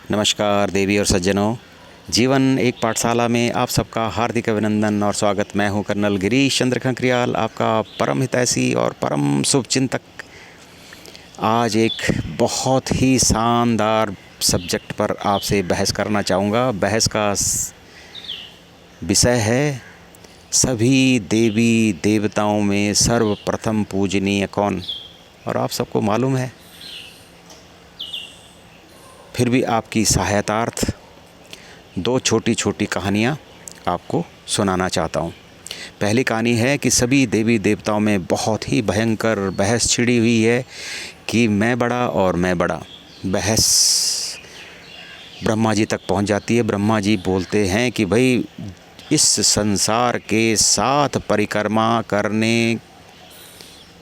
नमस्कार देवी और सज्जनों, जीवन एक पाठशाला में आप सबका हार्दिक अभिनंदन और स्वागत। मैं हूं कर्नल गिरीश चंद्र खंकरियाल, आपका परम हितैषी और परम शुभचिंतक। आज एक बहुत ही शानदार सब्जेक्ट पर आपसे बहस करना चाहूँगा। बहस का विषय है सभी देवी देवताओं में सर्वप्रथम पूजनीय कौन। और आप सबको मालूम है, फिर भी आपकी सहायतार्थ दो छोटी छोटी कहानियाँ आपको सुनाना चाहता हूँ। पहली कहानी है कि सभी देवी देवताओं में बहुत ही भयंकर बहस छिड़ी हुई है कि मैं बड़ा और मैं बड़ा। बहस ब्रह्मा जी तक पहुँच जाती है। ब्रह्मा जी बोलते हैं कि भाई इस संसार के 7 परिक्रमा करने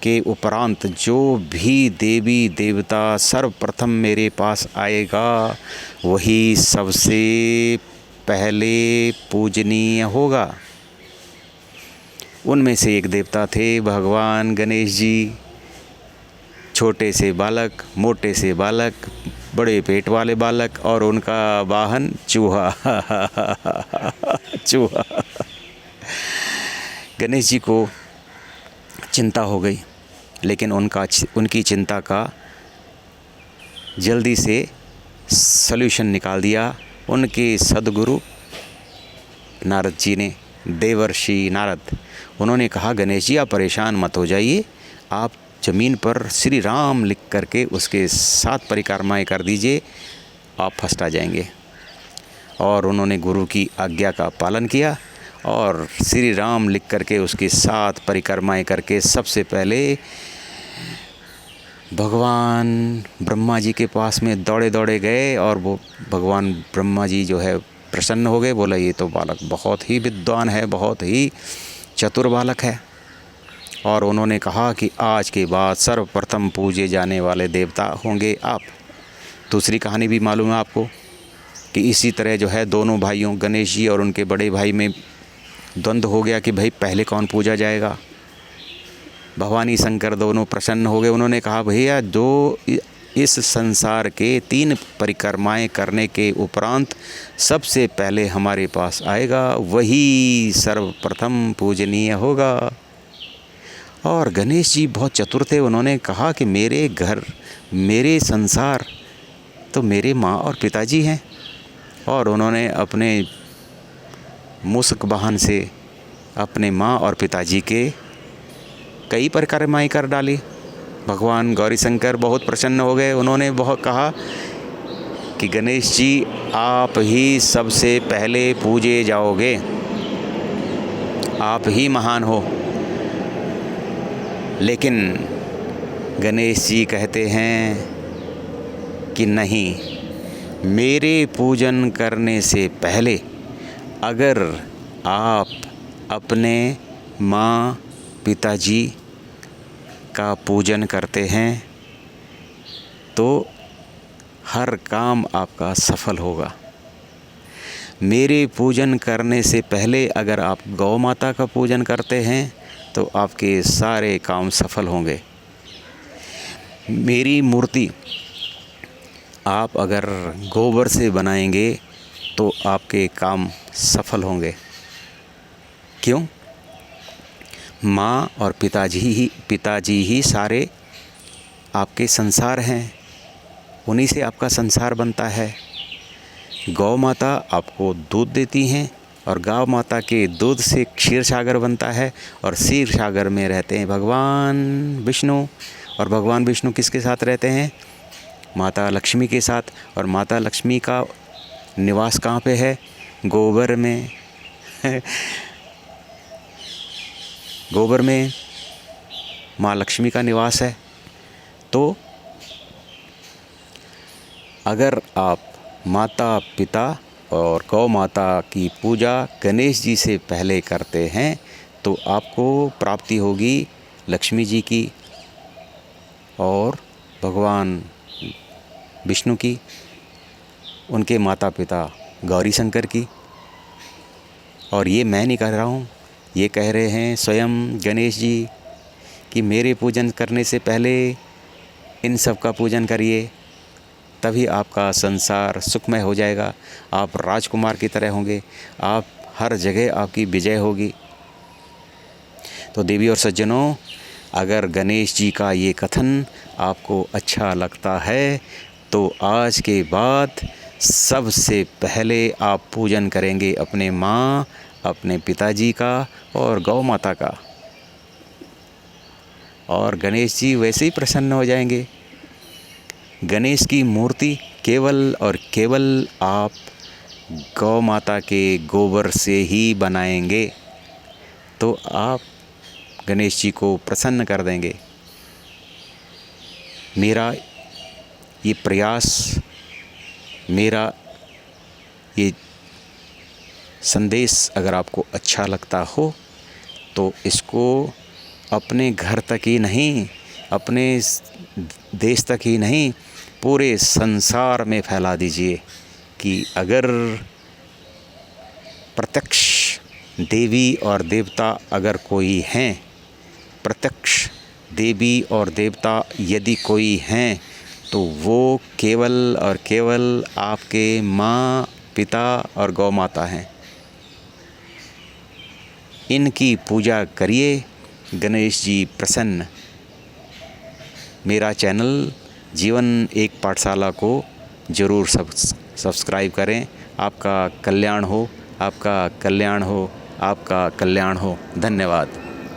के उपरांत जो भी देवी देवता सर्वप्रथम मेरे पास आएगा वही सबसे पहले पूजनीय होगा। उनमें से एक देवता थे भगवान गणेश जी। छोटे से बालक, मोटे से बालक, बड़े पेट वाले बालक और उनका वाहन चूहा। चूहा। गणेश जी को चिंता हो गई, लेकिन उनकी चिंता का जल्दी से सल्यूशन निकाल दिया उनके सद्गुरु नारद जी ने। देवर्षि नारद, उन्होंने कहा गणेश जी आप परेशान मत हो जाइए, आप ज़मीन पर श्री राम लिख करके उसके 7 परिक्रमाएँ कर दीजिए, आप फर्स्ट आ जाएंगे। और उन्होंने गुरु की आज्ञा का पालन किया और श्री राम लिख करके उसकी 7 परिक्रमाएँ करके सबसे पहले भगवान ब्रह्मा जी के पास में दौड़े दौड़े गए। और वो भगवान ब्रह्मा जी जो है प्रसन्न हो गए। बोला ये तो बालक बहुत ही विद्वान है, बहुत ही चतुर बालक है। और उन्होंने कहा कि आज के बाद सर्वप्रथम पूजे जाने वाले देवता होंगे आप। दूसरी कहानी भी मालूम है आपको कि इसी तरह जो है दोनों भाइयों गणेश जी और उनके बड़े भाई में द्वंद्व हो गया कि भाई पहले कौन पूजा जाएगा। भवानी शंकर दोनों प्रसन्न हो गए। उन्होंने कहा भैया जो इस संसार के 3 परिक्रमाएँ करने के उपरांत सबसे पहले हमारे पास आएगा वही सर्वप्रथम पूजनीय होगा। और गणेश जी बहुत चतुर थे। उन्होंने कहा कि मेरे घर, मेरे संसार तो मेरे माँ और पिताजी हैं। और उन्होंने अपने मूषक वाहन से अपने माँ और पिताजी के कई परिक्रमाएँ कर डाली। भगवान गौरी शंकर बहुत प्रसन्न हो गए। उन्होंने बहुत कहा कि गणेश जी आप ही सबसे पहले पूजे जाओगे, आप ही महान हो। लेकिन गणेश जी कहते हैं कि नहीं, मेरे पूजन करने से पहले अगर आप अपने माँ पिताजी का पूजन करते हैं तो हर काम आपका सफल होगा। मेरे पूजन करने से पहले अगर आप गौ माता का पूजन करते हैं तो आपके सारे काम सफल होंगे। मेरी मूर्ति आप अगर गोबर से बनाएंगे तो आपके काम सफल होंगे। क्यों? माँ और पिताजी ही सारे आपके संसार हैं, उन्हीं से आपका संसार बनता है। गौ माता आपको दूध देती हैं और गौ माता के दूध से क्षीर सागर बनता है। और क्षीर सागर में रहते हैं भगवान विष्णु। और भगवान विष्णु किसके साथ रहते हैं? माता लक्ष्मी के साथ। और माता लक्ष्मी का निवास कहाँ पे है? गोबर में। गोबर में माँ लक्ष्मी का निवास है। तो अगर आप माता पिता और गौ माता की पूजा गणेश जी से पहले करते हैं तो आपको प्राप्ति होगी लक्ष्मी जी की और भगवान विष्णु की, उनके माता पिता गौरी शंकर की। और ये मैं नहीं कह रहा हूँ, ये कह रहे हैं स्वयं गणेश जी कि मेरे पूजन करने से पहले इन सब का पूजन करिए। तभी आपका संसार सुखमय हो जाएगा। आप राजकुमार की तरह होंगे, आप हर जगह आपकी विजय होगी। तो देवी और सज्जनों, अगर गणेश जी का ये कथन आपको अच्छा लगता है तो आज के बाद सबसे पहले आप पूजन करेंगे अपने माँ, अपने पिताजी का और गौ माता का, और गणेश जी वैसे ही प्रसन्न हो जाएंगे। गणेश की मूर्ति केवल और केवल आप गौ माता के गोबर से ही बनाएंगे तो आप गणेश जी को प्रसन्न कर देंगे। मेरा ये प्रयास, मेरा ये संदेश अगर आपको अच्छा लगता हो तो इसको अपने घर तक ही नहीं, अपने देश तक ही नहीं, पूरे संसार में फैला दीजिए कि अगर प्रत्यक्ष देवी और देवता अगर कोई हैं, प्रत्यक्ष देवी और देवता यदि कोई हैं तो वो केवल और केवल आपके माँ, पिता और गौ माता हैं। इनकी पूजा करिए, गणेश जी प्रसन्न। मेरा चैनल जीवन एक पाठशाला को ज़रूर सब्सक्राइब करें। आपका कल्याण हो, आपका कल्याण हो, आपका कल्याण हो। धन्यवाद।